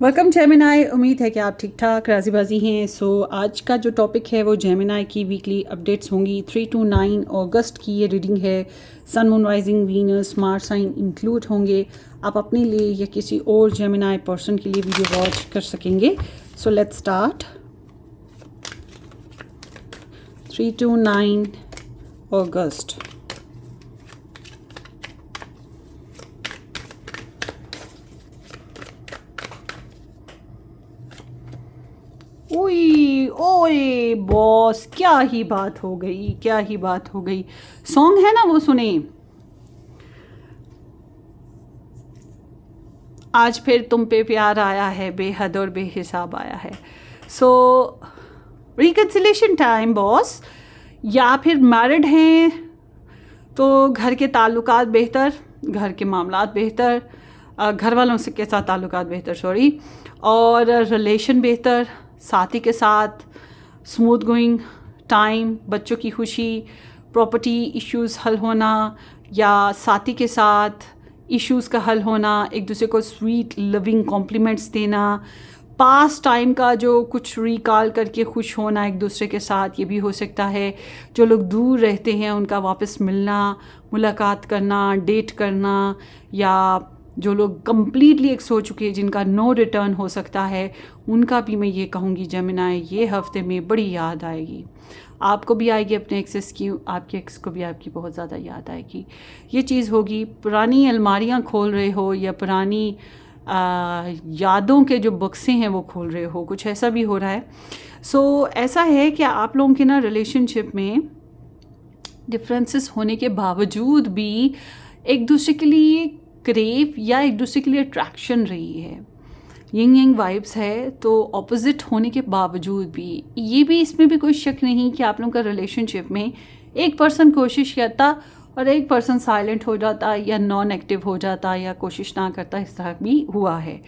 Welcome Gemini. उम्मीद है कि आप ठीक ठाक राजी बाजी हैं। आज का जो टॉपिक है वो जेमिनाई की वीकली अपडेट्स होंगी। 3 to 9 अगस्त की ये रीडिंग है। Sun, moon, rising, Venus, Mars sign include होंगे। आप अपने लिए या किसी और जेमिनाई पर्सन के लिए वीडियो वॉच कर सकेंगे। So let's start. 3 to 9 अगस्त। ओए ओए बॉस, क्या ही बात हो गई, क्या ही बात हो गई। सॉन्ग है ना, वो सुने। आज फिर तुम पे प्यार आया है, बेहद और बेहिसाब आया है। सो रिकन्सिलेशन टाइम बॉस। या फिर मैरिड हैं तो घर के ताल्लुकात बेहतर, घर के मामलात बेहतर, घर वालों से के साथ ताल्लुकात बेहतर, सॉरी, और रिलेशन बेहतर, साथी के साथ स्मूथ गोइंग टाइम, बच्चों की खुशी, प्रॉपर्टी इश्यूज़ हल होना, या साथी के साथ इश्यूज़ का हल होना, एक दूसरे को स्वीट लविंग कॉम्प्लीमेंट्स देना, पास टाइम का जो कुछ रिकॉल करके खुश होना एक दूसरे के साथ, ये भी हो सकता है। जो लोग दूर रहते हैं उनका वापस मिलना, मुलाकात करना, डेट करना, या जो लोग कम्प्लीटली एक्स हो चुके हैं जिनका नो रिटर्न हो सकता है, उनका भी मैं ये कहूँगी जेमिनाई ये हफ्ते में बड़ी याद आएगी। आपको भी आएगी अपने एक्सेस की, आपके एक्स को भी आपकी बहुत ज़्यादा याद आएगी। ये चीज़ होगी। पुरानी अलमारियाँ खोल रहे हो या पुरानी यादों के जो बक्से हैं वो खोल रहे हो, कुछ ऐसा भी हो रहा है। ऐसा है कि आप लोगों के ना रिलेशनशिप में डिफरेंसेस होने के बावजूद भी एक दूसरे के लिए क्रेव या एक दूसरे के लिए अट्रैक्शन रही है। यंग यंग वाइब्स है, तो ऑपोजिट होने के बावजूद भी ये भी, इसमें भी कोई शक नहीं कि आप लोगों का रिलेशनशिप में एक पर्सन कोशिश करता और एक पर्सन साइलेंट हो जाता या नॉन एक्टिव हो जाता या कोशिश ना करता, इस तरह भी हुआ है।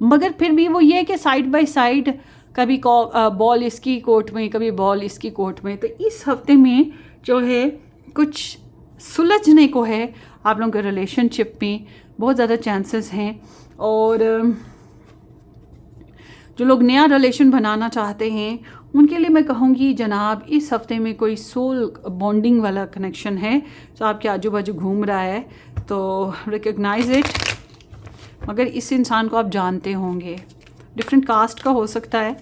मगर फिर भी वो ये कि साइड बाय साइड, कभी बॉल इसकी कोर्ट में, कभी बॉल इसकी कोर्ट में। तो इस हफ्ते में जो है कुछ सुलझने को है आप लोगों के रिलेशनशिप में, बहुत ज़्यादा चांसेस हैं। और जो लोग नया रिलेशन बनाना चाहते हैं उनके लिए मैं कहूँगी जनाब, इस हफ्ते में कोई सोल बॉन्डिंग वाला कनेक्शन है जो आपके आजू बाजू घूम रहा है, तो रिकग्नाइज इट। मगर इस इंसान को आप जानते होंगे, डिफरेंट कास्ट का हो सकता है।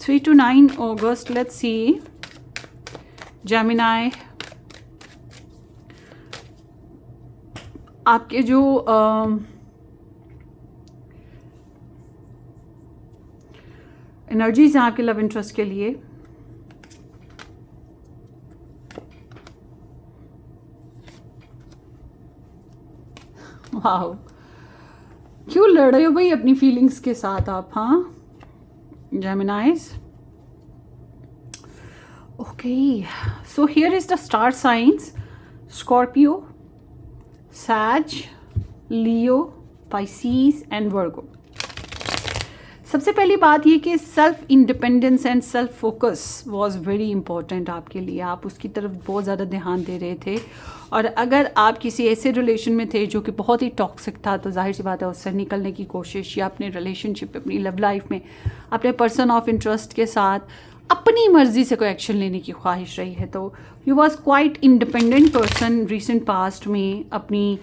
3 to 9 August, let's see Gemini. आपके जो एनर्जीज हैं आपके लव इंटरेस्ट के लिए, वाह, क्यों लड़ रहे हो भाई अपनी फीलिंग्स के साथ आप, हाँ Geminis. Okay, so here is the star signs: Scorpio, सैज, लियो, पाइसीज एंड वर्गो। सबसे पहली बात ये कि self independence and self focus was very important आपके लिए। आप उसकी तरफ बहुत ज़्यादा ध्यान दे रहे थे, और अगर आप किसी ऐसे रिलेशन में थे जो कि बहुत ही टॉक्सिक था, तो जाहिर सी बात है उससे निकलने की कोशिश, या अपने रिलेशनशिप, अपनी लव लाइफ में अपने पर्सन ऑफ इंटरेस्ट के साथ अपनी मर्ज़ी से कोई एक्शन लेने की ख्वाहिश रही है। तो you was quite independent person recent past में। अपनी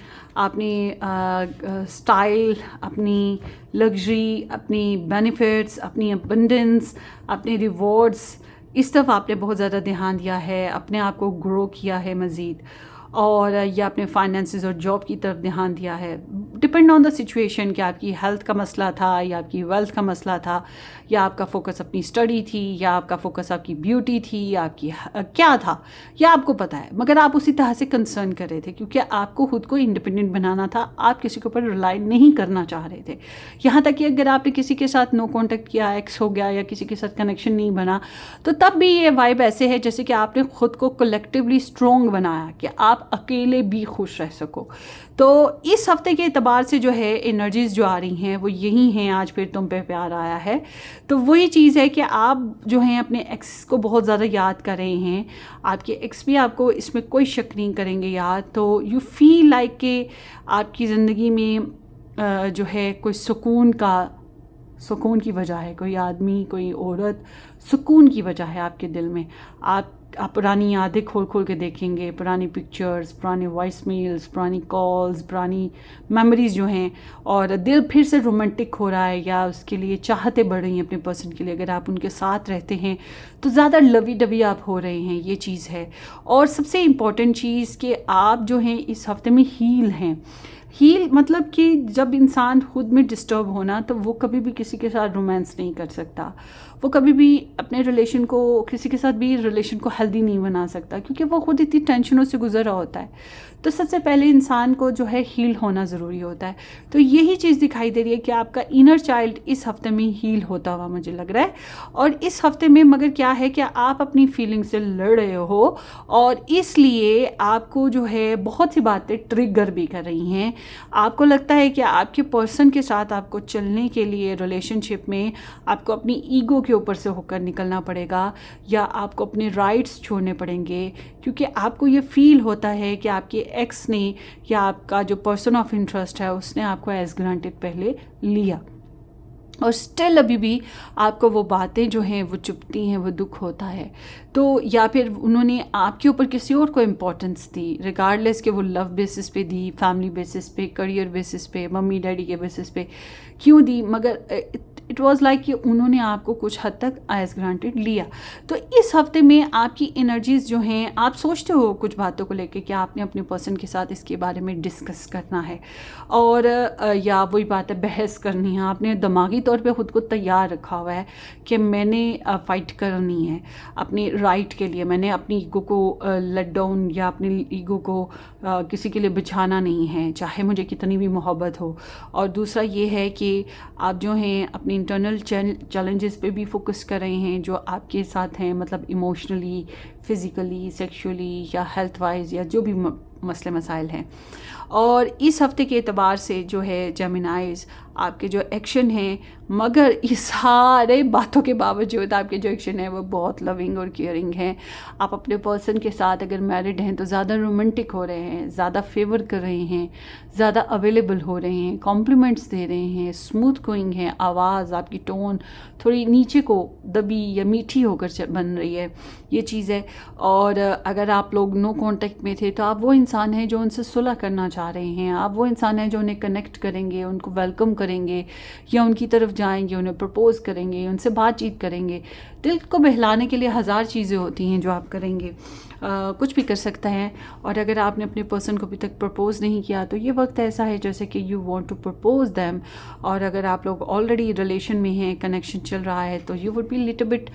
स्टाइल, अपनी लग्जरी, अपनी बेनिफिट्स, अपनी अबंडेंस, अपने रिवॉर्ड्स, इस तरफ आपने बहुत ज़्यादा ध्यान दिया है, अपने आप को ग्रो किया है मज़ीद, और या अपने फाइनेंसेस और जॉब की तरफ ध्यान दिया है। डिपेंड ऑन द सिचुएशन कि आपकी हेल्थ का मसला था या आपकी वेल्थ का मसला था, या आपका फोकस अपनी स्टडी थी, या आपका फोकस आपकी ब्यूटी थी, या आपकी क्या था, या आपको पता है। मगर आप उसी तरह से कंसर्न कर रहे थे क्योंकि आपको खुद को इंडिपेंडेंट बनाना था। आप किसी के ऊपर रिलाई नहीं करना चाह रहे थे। यहाँ तक कि अगर आपने किसी के साथ नो कॉन्टेक्ट किया, एक्स हो गया, या किसी के साथ कनेक्शन नहीं बना, तो तब भी ये वाइब ऐसे है जैसे कि आपने खुद को कलेक्टिवली स्ट्रॉन्ग बनाया कि आप अकेले भी खुश रह सको। तो इस हफ्ते के एतबार से जो है एनर्जीज़ जो आ रही हैं वो यही हैं। आज फिर तुम पे प्यार आया है, तो वही चीज़ है कि आप जो हैं अपने एक्स को बहुत ज़्यादा याद कर रहे हैं। आपके एक्स भी आपको इसमें कोई शक नहीं करेंगे याद। तो यू फील लाइक कि आपकी ज़िंदगी में जो है कोई सुकून की वजह है, कोई आदमी कोई औरत सुकून की वजह है आपके दिल में। आप पुरानी यादें खोल खोल के देखेंगे, पुरानी पिक्चर्स, पुरानी वॉइस मेल्स, पुरानी कॉल्स, पुरानी मेमोरीज़ जो हैं, और दिल फिर से रोमांटिक हो रहा है या उसके लिए चाहते बढ़ रही हैं अपने पर्सन के लिए। अगर आप उनके साथ रहते हैं तो ज़्यादा लवी डवी आप हो रहे हैं, ये चीज़ है। और सबसे इम्पॉर्टेंट चीज़ कि आप जो हैं इस हफ्ते में हील हैं। हील मतलब कि जब इंसान खुद में डिस्टर्ब होना, तो वो कभी भी किसी के साथ रोमांस नहीं कर सकता, वो कभी भी अपने रिलेशन को, किसी के साथ भी रिलेशन को हेल्दी नहीं बना सकता, क्योंकि वो खुद इतनी टेंशनों से गुजर रहा होता है। तो सबसे पहले इंसान को जो है हील होना ज़रूरी होता है। तो यही चीज़ दिखाई दे रही है कि आपका इनर चाइल्ड इस हफ्ते में हील होता हुआ मुझे लग रहा है। और इस हफ्ते में मगर क्या है कि आप अपनी फीलिंग से लड़ रहे हो, और इसलिए आपको जो है बहुत सी बातें ट्रिगर भी कर रही हैं। आपको लगता है कि आपके पर्सन के साथ आपको चलने के लिए रिलेशनशिप में आपको अपनी ईगो के ऊपर से होकर निकलना पड़ेगा, या आपको अपने राइट्स छोड़ने पड़ेंगे, क्योंकि आपको ये फील होता है कि आपके एक्स ने या आपका जो पर्सन ऑफ इंटरेस्ट है उसने आपको एज ग्रांटेड पहले लिया, और स्टिल अभी भी आपको वो बातें जो हैं वो चुभती हैं, वो दुख होता है। तो या फिर उन्होंने आपके ऊपर किसी और को इम्पोर्टेंस दी, रिगार्डलेस कि वो लव बेसिस पे दी, फैमिली बेसिस पे, करियर बेसिस पे, मम्मी डैडी के बेसिस पे क्यों दी, मगर इट वाज लाइक कि उन्होंने आपको कुछ हद तक एज ग्रांटेड लिया। तो इस हफ्ते में आपकी एनर्जीज़ जो हैं, आप सोचते हो कुछ बातों को लेके कि आपने अपने पर्सन के साथ इसके बारे में डिस्कस करना है, और या वही बात है बहस करनी है। आपने दिमागी तौर पे ख़ुद को तैयार रखा हुआ है कि मैंने फ़ाइट करनी है अपनी राइट के लिए, मैंने अपनी ईगो को लेट डाउन या अपनी ईगो को किसी के लिए बिछाना नहीं है, चाहे मुझे कितनी भी मोहब्बत हो। और दूसरा ये है कि आप जो हैं अपनी इंटरनल चैलेंजेस पे भी फोकस कर रहे हैं जो आपके साथ हैं, मतलब इमोशनली, फिज़िकली, सेक्सुअली या हेल्थ वाइज या जो भी मसले मसाइल हैं। और इस हफ्ते के एतबार से जो है जेमिनाइज, आपके जो एक्शन हैं, मगर इस सारे बातों के बावजूद आपके जो एक्शन है वो बहुत लविंग और केयरिंग हैं। आप अपने पर्सन के साथ अगर मैरिड हैं तो ज़्यादा रोमांटिक हो रहे हैं, ज़्यादा फेवर कर रहे हैं, ज़्यादा अवेलेबल हो रहे हैं, कॉम्प्लीमेंट्स दे रहे हैं, स्मूथ गोइंग है, आवाज़ आपकी टोन थोड़ी नीचे को दबी या मीठी होकर बन रही है, ये चीज़ है। और अगर आप लोग नो कांटेक्ट में थे तो आप वो इंसान हैं जो उनसे सुलह करना चाह रहे हैं, आप वो इंसान हैं जो उन्हें कनेक्ट करेंगे, उनको वेलकम करेंगे या उनकी तरफ जाएंगे, उन्हें प्रपोज करेंगे, उनसे बातचीत करेंगे। दिल को बहलाने के लिए हज़ार चीज़ें होती हैं जो आप करेंगे, कुछ भी कर सकते हैं। और अगर आपने अपने पर्सन को अभी तक प्रपोज नहीं किया तो ये वक्त ऐसा है जैसे कि you want to propose them. और अगर आप लोग ऑलरेडी रिलेशन में हैं, कनेक्शन चल रहा है, तो you would be little bit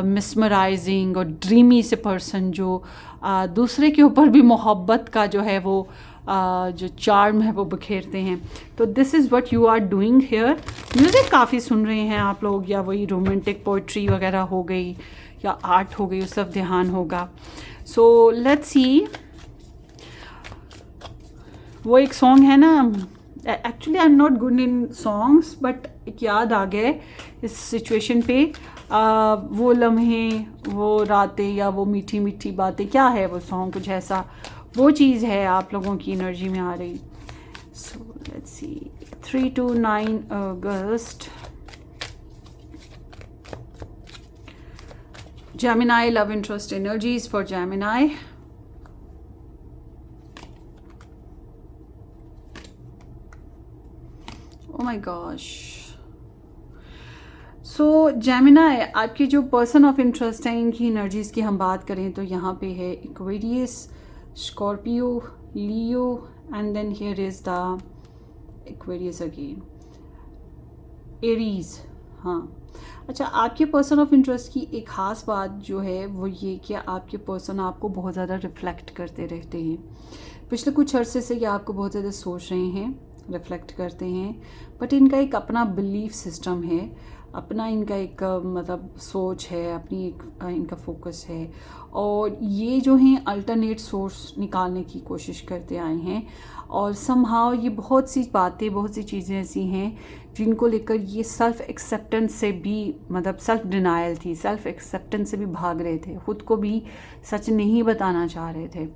mesmerising और ड्रीमी से पर्सन जो दूसरे के ऊपर भी मोहब्बत का जो है वो जो चार्म है वो बखेरते हैं। तो this is what you are doing here. Music काफ़ी सुन रहे हैं आप लोग, या वही रोमांटिक पोइट्री वगैरह हो गई या आर्ट हो गई, उस सब ध्यान होगा। सो लेट्स सी, वो एक सॉन्ग है ना, actually I am not good in songs, but एक याद आ गए इस सिचुएशन पे, वो लम्हे, वो रातें या वो मीठी मीठी बातें, क्या है वो सॉन्ग, कुछ ऐसा वो चीज़ है आप लोगों की एनर्जी में आ रही। So let's see, 3 to 9 August, Gemini love interest energies for Gemini. Oh my gosh. So Gemini, आपके जो पर्सन ऑफ इंटरेस्ट हैं इनकी एनर्जीज़ की हम बात करें तो यहाँ पे है Aquarius, Scorpio, Leo and then here is the Aquarius again, Aries। हाँ, अच्छा, आपके पर्सन ऑफ इंटरेस्ट की एक ख़ास बात जो है वो ये कि आपके पर्सन आपको बहुत ज़्यादा रिफ़्लेक्ट करते रहते हैं। पिछले कुछ अरसे से ये आपको बहुत ज़्यादा सोच रहे हैं, रिफ़्लेक्ट करते हैं, बट इनका एक अपना बिलीफ सिस्टम है। अपना इनका एक मतलब सोच है, अपनी एक इनका फोकस है, और ये जो हैं अल्टरनेट सोर्स निकालने की कोशिश करते आए हैं। और समहाउ ये बहुत सी बातें, बहुत सी चीज़ें ऐसी हैं जिनको लेकर ये सेल्फ़ एक्सेप्टेंस से भी, मतलब सेल्फ़ डिनायल थी, सेल्फ़ एक्सेप्टेंस से भी भाग रहे थे, ख़ुद को भी सच नहीं बताना चाह रहे थे।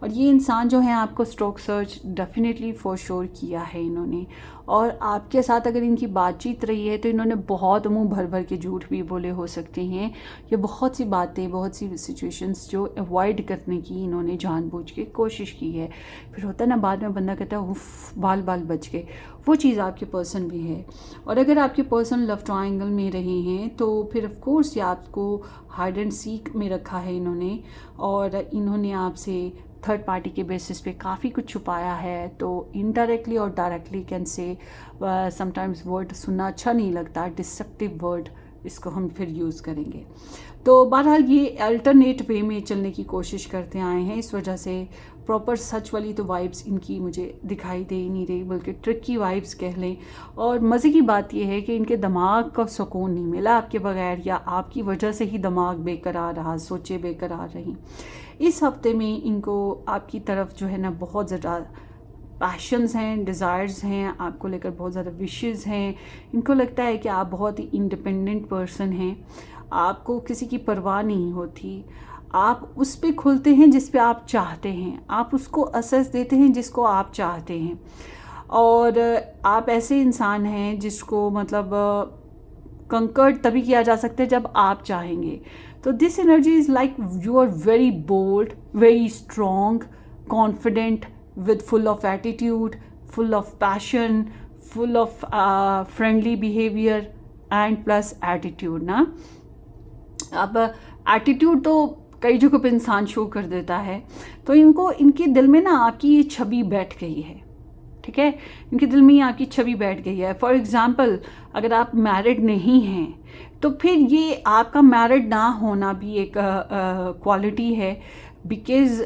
और ये इंसान जो है आपको stalk search definitely for sure किया है इन्होंने। और आपके साथ अगर इनकी बातचीत रही है तो इन्होंने बहुत मुंह भर भर के झूठ भी बोले हो सकते हैं। ये बहुत सी बातें, बहुत सी सिचुएशंस जो अवॉइड करने की इन्होंने जानबूझ के कोशिश की है। फिर होता है ना, बाद में बंदा कहता है उफ, बाल बाल बच गए। वो चीज़ आपके पर्सन भी है। और अगर आपके पर्सन लव ट्रायंगल में रहे हैं तो फिर ऑफ कोर्स ये आपको हाइड एंड सीक में रखा है इन्होंने, और इन्होंने आपसे थर्ड पार्टी के बेसिस पे काफ़ी कुछ छुपाया है। तो इनडायरेक्टली और directly can say, sometimes word सुनना अच्छा नहीं लगता, डिसेप्टिव वर्ड इसको हम फिर यूज़ करेंगे। तो बहरहाल ये अल्टरनेट वे में चलने की कोशिश करते आए हैं, इस वजह से प्रॉपर सच वाली तो वाइब्स इनकी मुझे दिखाई दे ही नहीं रही, बल्कि ट्रिकी वाइब्स कह लें। और मज़े की बात यह है कि इनके दिमाग का सुकून नहीं मिला आपके बगैर, या आपकी वजह से ही दिमाग बेकरार रहा, सोचे बेकरार रही। इस हफ्ते में इनको आपकी तरफ जो है ना बहुत ज़्यादा पैशंस हैं, डिज़ायर्स हैं, आपको लेकर बहुत ज़्यादा विशेस हैं। इनको लगता है कि आप बहुत ही इंडिपेंडेंट पर्सन हैं, आपको किसी की परवाह नहीं होती, आप उस पे खुलते हैं जिस पे आप चाहते हैं, आप उसको असेस देते हैं जिसको आप चाहते हैं, और आप ऐसे इंसान हैं जिसको मतलब कंकर्ड तभी किया जा सकता है जब आप चाहेंगे। तो this energy is like you are very bold, very strong, confident, with full of attitude, full of passion, full of friendly behavior and plus attitude ना। अब एटीट्यूड तो कई जगहों पे इंसान शो कर देता है, तो इनको, इनके दिल में ना आपकी ये छवि बैठ गई है, ठीक है, इनके दिल में आपकी छवि बैठ गई है। फॉर एग्ज़ाम्पल, अगर आप मैरिड नहीं हैं तो फिर ये आपका मैरिड ना होना भी एक क्वालिटी है, बिकॉज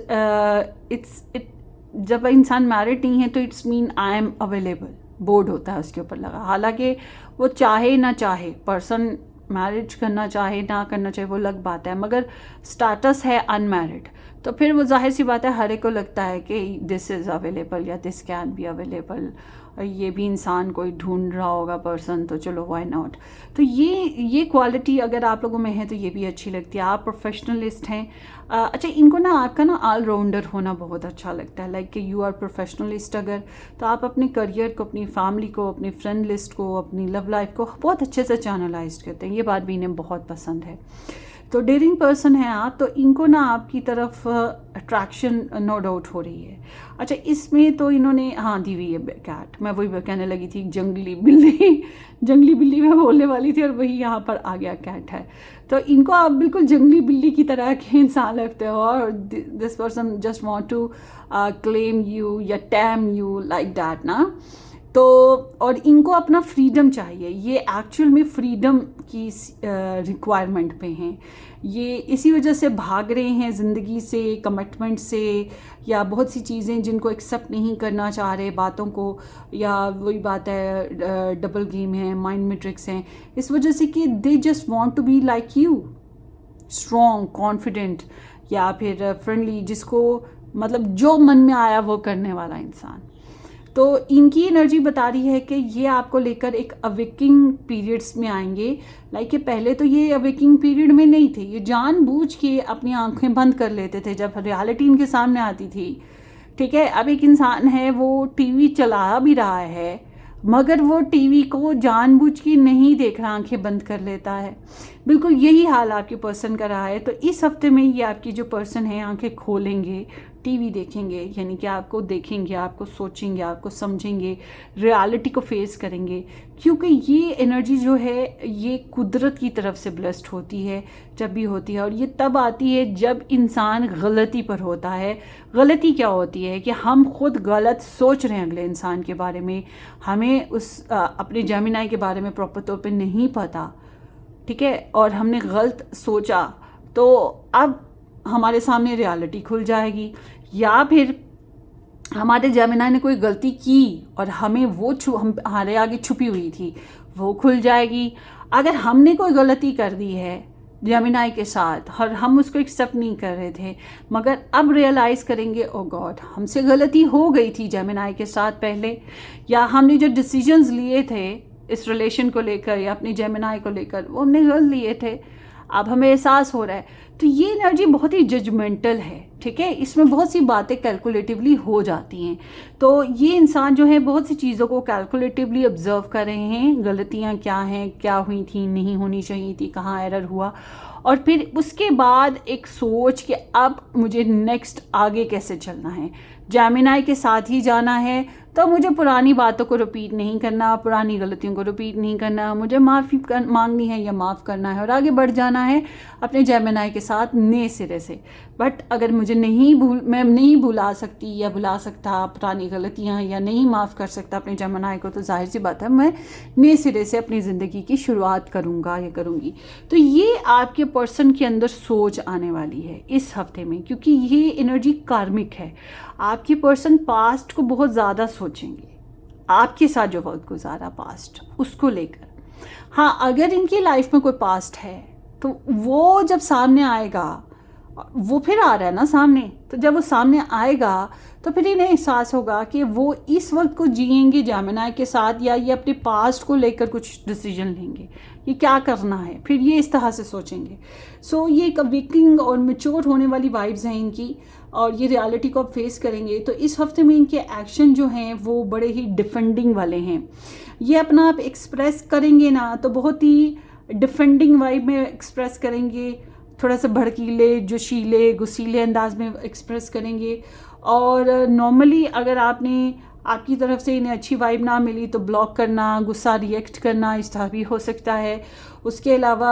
इट जब इंसान मैरिड नहीं है तो it's mean I am available, board होता है उसके ऊपर लगा। हालांकि वो चाहे ना चाहे, पर्सन मैरिज करना चाहे ना करना चाहे वो अलग बात है, मगर स्टेटस है अनमैरिड, तो फिर वो जाहिर सी बात है हर एक को लगता है कि दिस इज़ अवेलेबल या दिस कैन बी अवेलेबल, ये भी इंसान कोई ढूंढ रहा होगा पर्सन, तो चलो व्हाई नॉट। तो ये क्वालिटी अगर आप लोगों में है तो ये भी अच्छी लगती है। आप प्रोफेशनलिस्ट हैं। अच्छा, इनको ना आपका ना ऑलराउंडर होना बहुत अच्छा लगता है, लाइक कि यू आर प्रोफेशनलिस्ट अगर, तो आप अपने करियर को, अपनी फैमिली को, अपनी फ्रेंड लिस्ट को, अपनी लव लाइफ को बहुत अच्छे से चैनलाइज करते हैं। ये बात भी इन्हें बहुत पसंद है। तो डेयरिंग पर्सन है आप, तो इनको ना आपकी तरफ अट्रैक्शन नो डाउट हो रही है। अच्छा, इसमें तो इन्होंने हाँ दी हुई है कैट, मैं वही कहने लगी थी जंगली बिल्ली जंगली बिल्ली मैं बोलने वाली थी और वही यहाँ पर आ गया, कैट है। तो इनको आप बिल्कुल जंगली बिल्ली की तरह के इंसान लगते हो, और this person just want to claim you या टैम यू लाइक दैट ना। तो और इनको अपना फ्रीडम चाहिए, ये एक्चुअल में फ्रीडम की रिक्वायरमेंट पे हैं। ये इसी वजह से भाग रहे हैं ज़िंदगी से, कमिटमेंट से, या बहुत सी चीज़ें जिनको एक्सेप्ट नहीं करना चाह रहे बातों को, या वही बात है डबल गेम है, माइंड मैट्रिक्स हैं, इस वजह से कि they just want to be like you, strong, confident, या फिर फ्रेंडली, जिसको मतलब जो मन में आया वो करने वाला इंसान। तो इनकी एनर्जी बता रही है कि ये आपको लेकर एक अवेकिंग पीरियड्स में आएंगे। लाइक कि पहले तो ये अवेकिंग पीरियड में नहीं थे, ये जानबूझ के अपनी आंखें बंद कर लेते थे जब रियलिटी इनके सामने आती थी, ठीक है। अब एक इंसान है, वो टीवी चला भी रहा है, मगर वो टीवी को जानबूझ के नहीं देख रहा, आंखें बंद कर लेता है। बिल्कुल यही हाल आपके पर्सन का रहा है। तो इस हफ्ते में ये आपकी जो पर्सन है आंखें खोलेंगे, टीवी देखेंगे, यानी कि आपको देखेंगे, आपको सोचेंगे, आपको समझेंगे, रियलिटी को फेस करेंगे, क्योंकि ये एनर्जी जो है ये कुदरत की तरफ से ब्लेस्ड होती है जब भी होती है। और ये तब आती है जब इंसान गलती पर होता है। गलती क्या होती है कि हम खुद गलत सोच रहे हैं अगले इंसान के बारे में, हमें उस अपने जेमिनाई के बारे में प्रॉपर तौर पे नहीं पता, ठीक है, और हमने गलत सोचा, तो अब हमारे सामने रियलिटी खुल जाएगी। या फिर हमारे जेमिनी ने कोई गलती की और हमें वो हमारे आगे छुपी हुई थी, वो खुल जाएगी। अगर हमने कोई गलती कर दी है जेमिनी के साथ और हम उसको एक्सेप्ट नहीं कर रहे थे, मगर अब रियलाइज़ करेंगे ओ गॉड हमसे गलती हो गई थी जेमिनी के साथ पहले, या हमने जो डिसीजंस लिए थे इस रिलेशन को लेकर या अपनी जेमिनी को लेकर वो हमने गलत लिए थे, अब हमें एहसास हो रहा है। तो ये एनर्जी बहुत ही जजमेंटल है, ठीक है, इसमें बहुत सी बातें कैलकुलेटिवली हो जाती हैं। तो ये इंसान जो है बहुत सी चीज़ों को कैलकुलेटिवली ऑब्जर्व कर रहे हैं, गलतियाँ क्या हैं, क्या हुई थी, नहीं होनी चाहिए थी, कहाँ एरर हुआ, और फिर उसके बाद एक सोच कि अब मुझे नेक्स्ट आगे कैसे चलना है। जेमिनी के साथ ही जाना है तो मुझे पुरानी बातों को रिपीट नहीं करना, पुरानी गलतियों को रिपीट नहीं करना, मुझे माफ़ी मांगनी है या माफ़ करना है और आगे बढ़ जाना है अपने जेमिनी के साथ नए सिरे से। बट अगर मुझे मैं नहीं भुला सकती या भुला सकता पुरानी गलतियाँ या नहीं माफ़ कर सकता अपने जेमिनी को, तो जाहिर सी बात है मैं नए सिरे से अपनी ज़िंदगी की शुरुआत करूँगा या करूँगी। तो ये आपके पर्सन के अंदर सोच आने वाली है इस हफ्ते में, क्योंकि ये एनर्जी कार्मिक है। आपके पर्सन पास्ट को बहुत ज़्यादा सोचेंगे, आपके साथ जो वक्त गुजारा पास्ट उसको लेकर। हाँ, अगर इनकी लाइफ में कोई पास्ट है तो वो जब सामने आएगा, वो फिर आ रहा है ना सामने, तो जब वो सामने आएगा तो फिर इन्हें एहसास होगा कि वो इस वक्त को जिएंगे जेमिनी के साथ या ये अपने पास्ट को लेकर कुछ डिसीजन लेंगे, ये क्या करना है, फिर ये इस तरह से सोचेंगे। सो ये एक अवेकिंग और मैच्योर होने वाली वाइब्स हैं इनकी, और ये रियलिटी को अब फेस करेंगे। तो इस हफ्ते में इनके एक्शन जो हैं वो बड़े ही डिफेंडिंग वाले हैं। ये अपना आप एक्सप्रेस करेंगे ना तो बहुत ही डिफेंडिंग वाइब में एक्सप्रेस करेंगे, थोड़ा सा भड़कीले, जोशीले, गुस्सीले अंदाज में एक्सप्रेस करेंगे। और नॉर्मली अगर आपकी तरफ से इन्हें अच्छी वाइब ना मिली तो ब्लॉक करना, गुस्सा रिएक्ट करना, इस तरह भी हो सकता है। उसके अलावा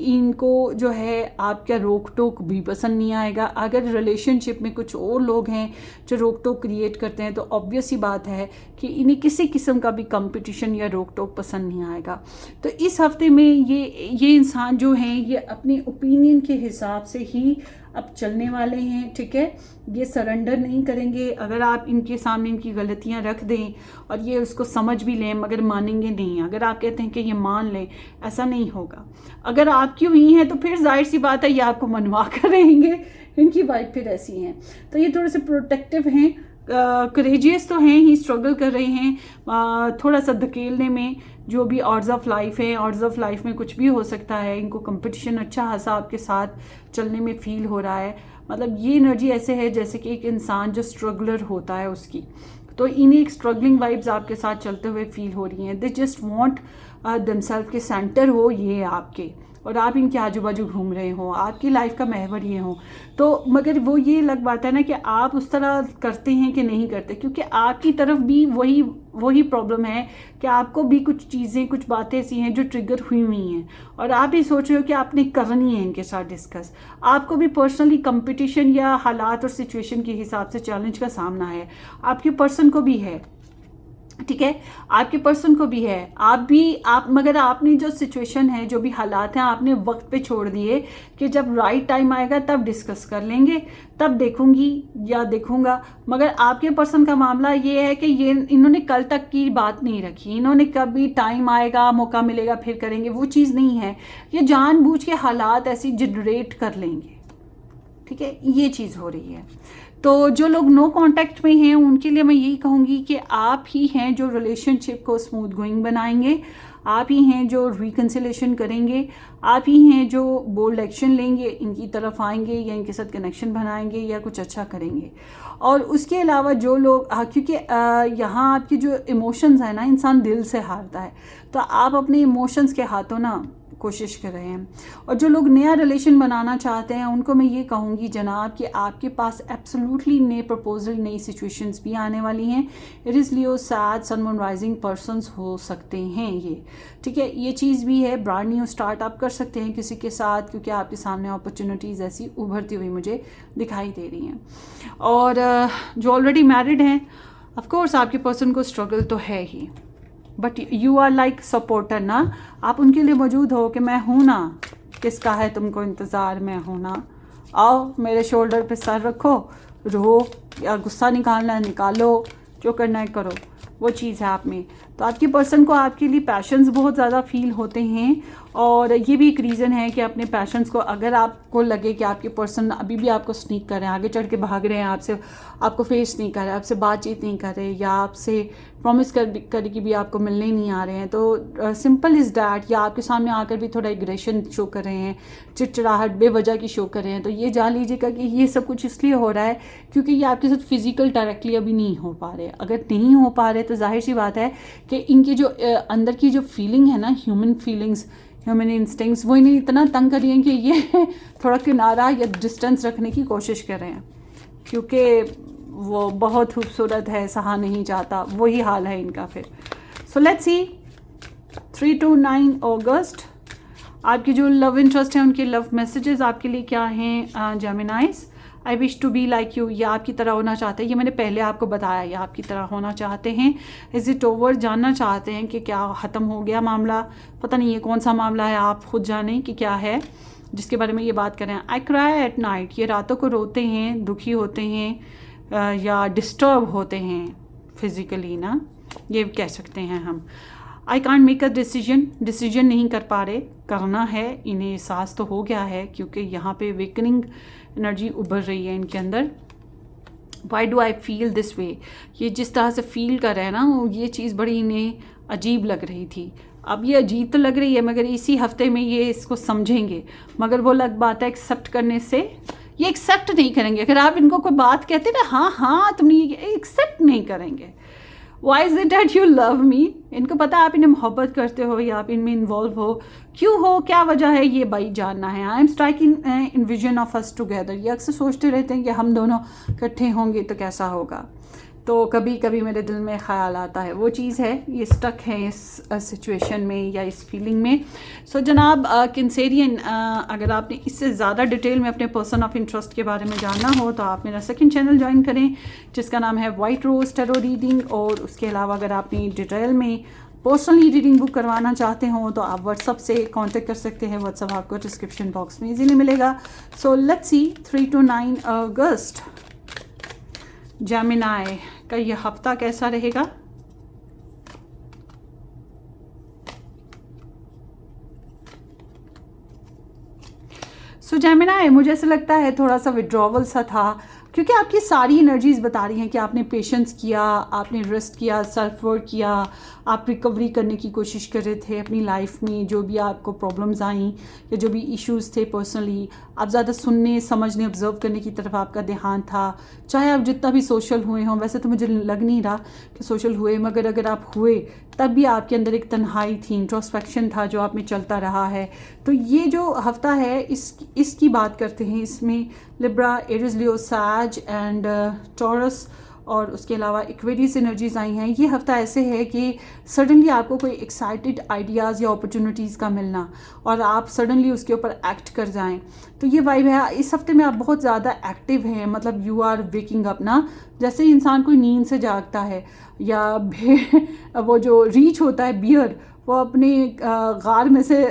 इनको जो है आपका रोक टोक भी पसंद नहीं आएगा। अगर रिलेशनशिप में कुछ और लोग हैं जो रोक टोक क्रिएट करते हैं तो ऑब्वियस ही बात है कि इन्हें किसी किस्म का भी कंपटीशन या रोक टोक पसंद नहीं आएगा। तो इस हफ्ते में ये इंसान जो हैं ये अपने ओपिनियन के हिसाब से ही अब चलने वाले हैं, ठीक है। ये सरेंडर नहीं करेंगे। अगर आप इनके सामने इनकी गलतियां रख दें और ये उसको समझ भी लें मगर मानेंगे नहीं। अगर आप कहते हैं कि ये मान लें, ऐसा नहीं होगा। अगर आपकी हुई हैं तो फिर जाहिर सी बात है ये आपको मनवा कर रहेंगे, इनकी वाइफ फिर ऐसी हैं। तो ये थोड़े से प्रोटेक्टिव हैं, करेजियस तो हैं ही, स्ट्रगल कर रहे हैं थोड़ा सा धकेलने में। जो भी ऑर्ड्स ऑफ लाइफ है, ऑर्ड्स ऑफ लाइफ में कुछ भी हो सकता है। इनको कंपटीशन अच्छा खासा आपके साथ चलने में फील हो रहा है। मतलब ये एनर्जी ऐसे है जैसे कि एक इंसान जो स्ट्रगलर होता है उसकी, तो इन्हें एक स्ट्रगलिंग वाइब्स आपके साथ चलते हुए फील हो रही हैं। दे जस्ट वांट देमसेल्फ के सेंटर हो ये आपके, और आप इनके आजू बाजू घूम रहे हो, आपकी लाइफ का महवर ये हो। तो मगर वो ये लग बात है ना कि आप उस तरह करते हैं कि नहीं करते, क्योंकि आपकी तरफ भी वही प्रॉब्लम है कि आपको भी कुछ चीज़ें, कुछ बातें ऐसी हैं जो ट्रिगर हुई हैं और आप ही सोच रहे हो कि आपने करनी है इनके साथ डिस्कस। आपको भी पर्सनली कंपटीशन या हालात और सिचुएशन के हिसाब से चैलेंज का सामना है, आपके पर्सन को भी है, ठीक है, आपके पर्सन को भी है। मगर आपने जो सिचुएशन है, जो भी हालात हैं, आपने वक्त पे छोड़ दिए कि जब राइट टाइम आएगा तब डिस्कस कर लेंगे, तब देखूंगी या देखूंगा। मगर आपके पर्सन का मामला ये है कि इन्होंने कल तक की बात नहीं रखी। इन्होंने कभी टाइम आएगा, मौका मिलेगा फिर करेंगे, वो चीज़ नहीं है। ये जानबूझ के हालात ऐसी जनरेट कर लेंगे, ठीक है, ये चीज़ हो रही है। तो जो लोग नो कांटेक्ट में हैं उनके लिए मैं यही कहूँगी कि आप ही हैं जो रिलेशनशिप को स्मूथ गोइंग बनाएंगे, आप ही हैं जो रिकन्सिलेशन करेंगे, आप ही हैं जो बोल्ड एक्शन लेंगे, इनकी तरफ आएंगे या इनके साथ कनेक्शन बनाएंगे या कुछ अच्छा करेंगे। और उसके अलावा जो लोग क्योंकि यहाँ आपकी जो इमोशंस है ना, इंसान दिल से हारता है, तो आप अपने इमोशंस के हाथों ना कोशिश कर रहे हैं। और जो लोग नया रिलेशन बनाना चाहते हैं उनको मैं ये कहूँगी जनाब कि आपके पास एब्सोल्युटली नए प्रपोजल, नई सिचुएशंस भी आने वाली हैं। It is Leo, sad, sun moon rising persons हो सकते हैं ये, ठीक है, ये चीज़ भी है। ब्रांड न्यू स्टार्ट आप कर सकते हैं किसी के साथ, क्योंकि आपके सामने अपॉर्चुनिटीज़ ऐसी उभरती हुई मुझे दिखाई दे रही हैं। और जो ऑलरेडी मैरिड हैं, ऑफ कोर्स आपके पर्सन को स्ट्रगल तो है ही, but you are like supporter ना, आप उनके लिए मौजूद हो कि मैं हूँ ना, किसका है तुमको इंतज़ार, मैं हूँ ना, आओ मेरे शोल्डर पे सर रखो, रो गुस्सा निकालना है निकालो, जो करना है करो, वो चीज़ है आप में। तो आपके पर्सन को आपके लिए पैशंस बहुत ज़्यादा फील होते हैं, और ये भी एक रीज़न है कि अपने पैशंस को, अगर आपको लगे कि आपके पर्सन अभी भी आपको स्नीक कर रहे हैं, आगे चढ़ के भाग रहे हैं आपसे, आपको फेस नहीं कर रहे, आपसे बातचीत नहीं कर रहे, या आपसे प्रॉमिस कर कि भी आपको मिलने नहीं आ रहे हैं, तो सिंपल इज़ डैट, या आपके सामने आकर भी थोड़ा एग्रेशन शो कर रहे हैं, चिड़चिड़ाहट बेवजह की शो कर रहे हैं, तो ये जान लीजिएगा कि ये सब कुछ इसलिए हो रहा है क्योंकि ये आपके साथ फिजिकल डायरेक्टली अभी नहीं हो पा रहे। अगर नहीं हो पा रहे तो जाहिर सी बात है कि इनकी जो अंदर की जो फीलिंग है ना, ह्यूमन फीलिंग्स, ह्यूमन इंस्टिंक्ट्स, वो इन्हें इतना तंग कर रही हैं कि ये थोड़ा किनारा या डिस्टेंस रखने की कोशिश कर रहे हैं, क्योंकि वो बहुत खूबसूरत है, सहा नहीं जाता, वही हाल है इनका फिर। सो लेट्स सी 3 to 9 अगस्त आपके जो लव इंटरेस्ट हैं उनके लव मैसेजेस आपके लिए क्या हैं Geminis. I wish to be like you, ये आपकी तरह होना चाहते हैं, ये मैंने पहले आपको बताया, ये आपकी तरह होना चाहते हैं। इज़ इट ओवर, जानना चाहते हैं कि क्या ख़त्म हो गया मामला, पता नहीं ये कौन सा मामला है, आप खुद जानें कि क्या है जिसके बारे में ये बात करें। आई क्राई एट नाइट, ये रातों को रोते हैं, दुखी होते हैं या डिस्टर्ब होते हैं फिज़िकली ना, ये कह सकते हैं हम। I can't make a decision नहीं कर पा रहे, करना है, इन्हें एहसास तो हो गया है क्योंकि यहाँ पे वेकनिंग एनर्जी उभर रही है इनके अंदर। Why do I feel this way, ये जिस तरह से फील कर रहे हैं ना, ये चीज़ बड़ी इन्हें अजीब लग रही थी। अब ये अजीब तो लग रही है मगर इसी हफ्ते में ये इसको समझेंगे, मगर वो अलग बात है एक्सेप्ट करने से, ये एक्सेप्ट नहीं करेंगे। अगर आप इनको कोई बात कहते ना, हाँ हाँ तुमने ये एक्सेप्ट नहीं करेंगे। Why is it that you love me, इनको पता है आप इन्हें मोहब्बत करते हो या आप इनमें इन्वॉल्व हो, क्यों हो, क्या वजह है, ये भाई जानना है। I am striking in vision of us together, ये अक्सर सोचते रहते हैं कि हम दोनों इकट्ठे होंगे तो कैसा होगा, तो कभी कभी मेरे दिल में ख्याल आता है, वो चीज़ है, ये स्टक है इस सिचुएशन में या इस फीलिंग में। सो जनाब कैंसेरियन, अगर आपने इससे ज़्यादा डिटेल में अपने पर्सन ऑफ इंटरेस्ट के बारे में जानना हो तो आप मेरा सेकंड चैनल ज्वाइन करें जिसका नाम है वाइट रोज़ टैरो रीडिंग। और उसके अलावा अगर आपने डिटेल में पर्सनली रीडिंग बुक करवाना चाहते हो तो आप व्हाट्सअप से कांटेक्ट कर सकते हैं, व्हाट्सअप आपको डिस्क्रिप्शन बॉक्स में इजीली मिलेगा। So let's see 3 to 9 August Gemini का ये हफ्ता कैसा रहेगा। सो जेमिनाई, मुझे ऐसा लगता है थोड़ा सा विड्रॉवल सा था क्योंकि आपकी सारी एनर्जीज बता रही हैं कि आपने पेशेंस किया, आपने रेस्ट किया, सेल्फ वर्क किया, आप रिकवरी करने की कोशिश कर रहे थे अपनी लाइफ में, जो भी आपको प्रॉब्लम्स आई या जो भी इश्यूज थे पर्सनली, आप ज़्यादा सुनने समझने ऑब्जर्व करने की तरफ आपका ध्यान था। चाहे आप जितना भी सोशल हुए हों, वैसे तो मुझे लग नहीं रहा कि सोशल हुए, मगर अगर आप हुए तब भी आपके अंदर एक तन्हाई थी, इंट्रोस्पेक्शन था जो आप में चलता रहा है। तो ये जो हफ्ता है इसकी बात करते हैं, इसमें लिब्रा, एरीज, लियो, सैज एंड टॉरस और उसके अलावा इक्वेरियस एनर्जीज आई हैं। ये हफ्ता ऐसे है कि सडनली आपको कोई एक्साइटेड आइडियाज़ या अपॉर्चुनिटीज़ का मिलना और आप सडनली उसके ऊपर एक्ट कर जाएं, तो ये वाइब है। इस हफ्ते में आप बहुत ज़्यादा एक्टिव हैं, मतलब यू आर वेकिंग अप ना, जैसे इंसान कोई नींद से जागता है या वो जो रीच होता है बियर, वो अपने गार में से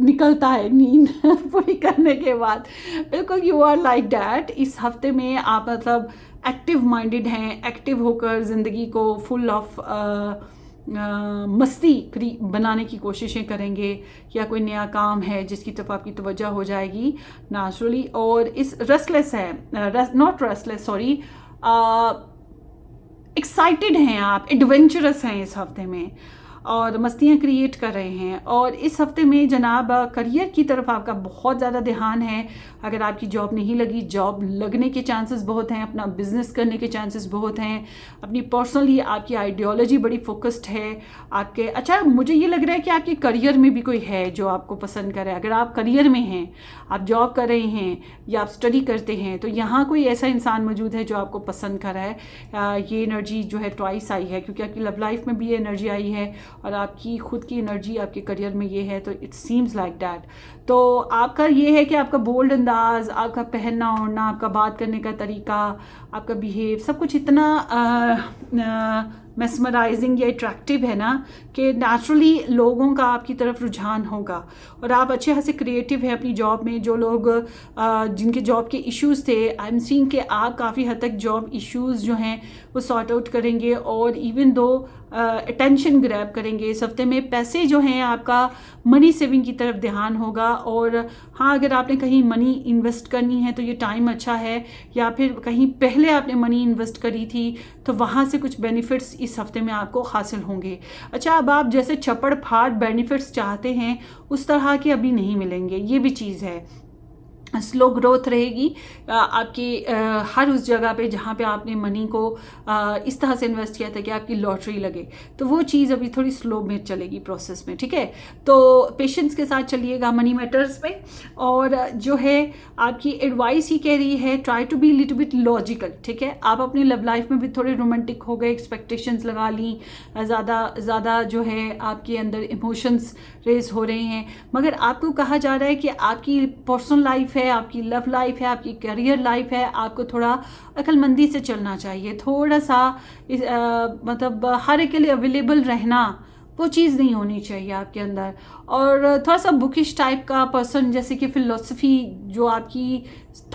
निकलता है नींद पूरी करने के बाद, बिल्कुल यू आर लाइक डैट। इस हफ्ते में आप मतलब एक्टिव माइंडेड हैं, एक्टिव होकर ज़िंदगी को फुल ऑफ मस्ती बनाने की कोशिशें करेंगे, या कोई नया काम है जिसकी तरफ आपकी तवज्जो हो जाएगी नेचुरली। और इस रेस्टलेस है, नॉट रेस्टलेस सॉरी, एक्साइटेड हैं आप, एडवेंचरस हैं इस हफ्ते में और मस्तियाँ क्रिएट कर रहे हैं। और इस हफ्ते में जनाब करियर की तरफ आपका बहुत ज़्यादा ध्यान है। अगर आपकी जॉब नहीं लगी, जॉब लगने के चांसेस बहुत हैं, अपना बिजनेस करने के चांसेस बहुत हैं, अपनी पर्सनली आपकी आइडियोलॉजी बड़ी फोकस्ड है आपके। अच्छा, मुझे ये लग रहा है कि आपके करियर में भी कोई है जो आपको पसंद करे। अगर आप करियर में हैं, आप जॉब कर रहे हैं या आप स्टडी करते हैं, तो यहाँ कोई ऐसा इंसान मौजूद है जो आपको पसंद कर रहा है। ये एनर्जी जो है ट्वाइस आई है क्योंकि आपकी लव लाइफ में भी ये एनर्जी आई है और आपकी खुद की एनर्जी आपके करियर में ये है, तो इट सीम्स लाइक डैट। तो आपका ये है कि आपका बोल्ड अंदाज, आपका पहनना ओढ़ना, आपका बात करने का तरीका, आपका बिहेव, सब कुछ इतना मेस्मराइजिंग या अट्रैक्टिव है ना कि नेचुरली लोगों का आपकी तरफ रुझान होगा और आप अच्छे खासे क्रिएटिव हैं अपनी जॉब में। जो लोग जिनके जॉब के इश्यूज़ थे, आई एम सीइंग कि आप काफ़ी हद तक जॉब इश्यूज़ जो हैं वो सॉर्ट आउट करेंगे और इवन दो अटेंशन ग्रैब करेंगे। इस हफ्ते में पैसे जो हैं आपका मनी सेविंग की तरफ ध्यान होगा। और हाँ, अगर आपने कहीं मनी इन्वेस्ट करनी है तो ये टाइम अच्छा है, या फिर कहीं पहले आपने मनी इन्वेस्ट करी थी तो वहाँ से कुछ बेनिफिट्स इस हफ्ते में आपको हासिल होंगे। अच्छा, अब आप जैसे चपड़ फाड़ बेनिफिट्स चाहते हैं उस तरह के अभी नहीं मिलेंगे, ये भी चीज़ है। स्लो ग्रोथ रहेगी आपकी हर उस जगह पे जहाँ पे आपने मनी को इस तरह से इन्वेस्ट किया था कि आपकी लॉटरी लगे, तो वो चीज़ अभी थोड़ी स्लो में चलेगी प्रोसेस में, ठीक है। तो पेशेंस के साथ चलिएगा मनी मैटर्स में। और जो है आपकी एडवाइस ही कह रही है try to be little bit logical, ठीक है। आप अपनी लव लाइफ में भी थोड़े रोमांटिक हो गए, एक्सपेक्टेशंस लगा ली, ज़्यादा जो है आपके अंदर इमोशंस रेज हो रहे हैं, मगर आपको कहा जा रहा है कि आपकी पर्सनल लाइफ है, आपकी लव लाइफ है, आपकी करियर लाइफ है, आपको थोड़ा अक्लमंदी से चलना चाहिए। थोड़ा सा मतलब हर एक के लिए अवेलेबल रहना, वो चीज़ नहीं होनी चाहिए आपके अंदर। और थोड़ा सा बुकिश टाइप का पर्सन, जैसे कि फ़िलोसफी जो आपकी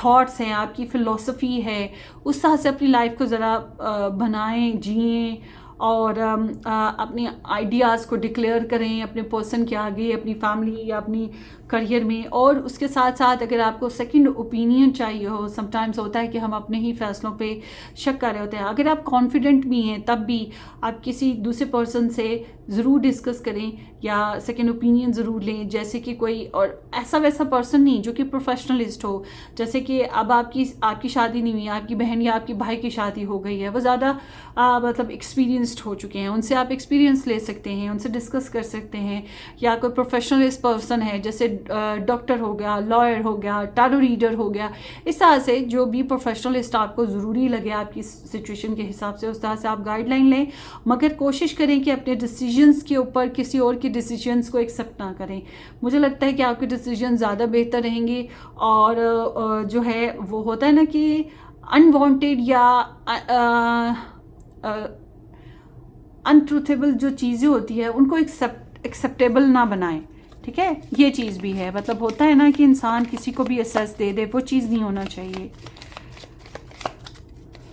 थॉट्स हैं, आपकी फ़िलोसफी है, उस तरह से अपनी लाइफ को ज़रा बनाएं, जिएं और अपने आइडियाज़ को डिक्लेयर करें अपने पर्सन के आगे, अपनी फैमिली या अपनी करियर में। और उसके साथ साथ अगर आपको सेकंड ओपिनियन चाहिए हो, समटाइम्स होता है कि हम अपने ही फैसलों पे शक कर रहे होते हैं, अगर आप कॉन्फिडेंट भी हैं तब भी आप किसी दूसरे पर्सन से ज़रूर डिस्कस करें या सेकंड ओपिनियन ज़रूर लें। जैसे कि कोई और ऐसा वैसा पर्सन नहीं जो कि प्रोफेशनलिस्ट हो, जैसे कि अब आपकी शादी नहीं हुई, आपकी बहन या आपके भाई की शादी हो गई है, वो ज़्यादा मतलब एक्सपीरियंस्ड हो चुके हैं, उनसे आप एक्सपीरियंस ले सकते हैं, उनसे डिस्कस कर सकते हैं। या कोई प्रोफेशनलिस्ट पर्सन है, जैसे डॉक्टर हो गया, लॉयर हो गया, टैरो रीडर हो गया, इस तरह से जो भी प्रोफेशनलिस्ट आपको ज़रूरी लगे आपकी सिचुएशन के हिसाब से, उस तरह से आप गाइडलाइन लें। मगर कोशिश करें कि अपने डिसीजंस के ऊपर किसी और के डिसीजंस को एक्सेप्ट ना करें। मुझे लगता है कि आपके डिसीजन ज़्यादा बेहतर रहेंगे। और जो है वो होता है ना कि अनवांटेड या अनट्रूथेबल जो चीज़ें होती है उनको एक्सेप्टेबल ना बनाएं, ठीक है। ये चीज़ भी है, मतलब होता है ना कि इंसान किसी को भी असेस दे दे, वो चीज़ नहीं होना चाहिए।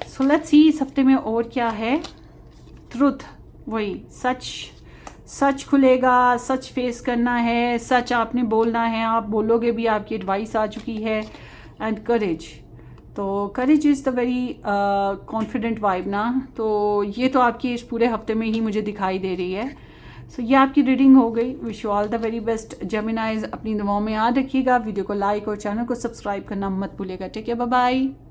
सो लेट्स सी इस हफ्ते में और क्या है। ट्रुथ, वही सच खुलेगा, सच फेस करना है, सच आपने बोलना है, आप बोलोगे भी, आपकी एडवाइस आ चुकी है। एंड करेज, तो करेज is the very confident vibe ना, तो ये तो आपकी इस पूरे हफ्ते में ही मुझे दिखाई दे रही है। सो ये आपकी रीडिंग हो गई। Wish you all the very best जेमिनाइज। अपनी दुआओं में याद रखिएगा। वीडियो को लाइक और चैनल को सब्सक्राइब करना मत भूलिएगा। ठीक है, बाय बाय।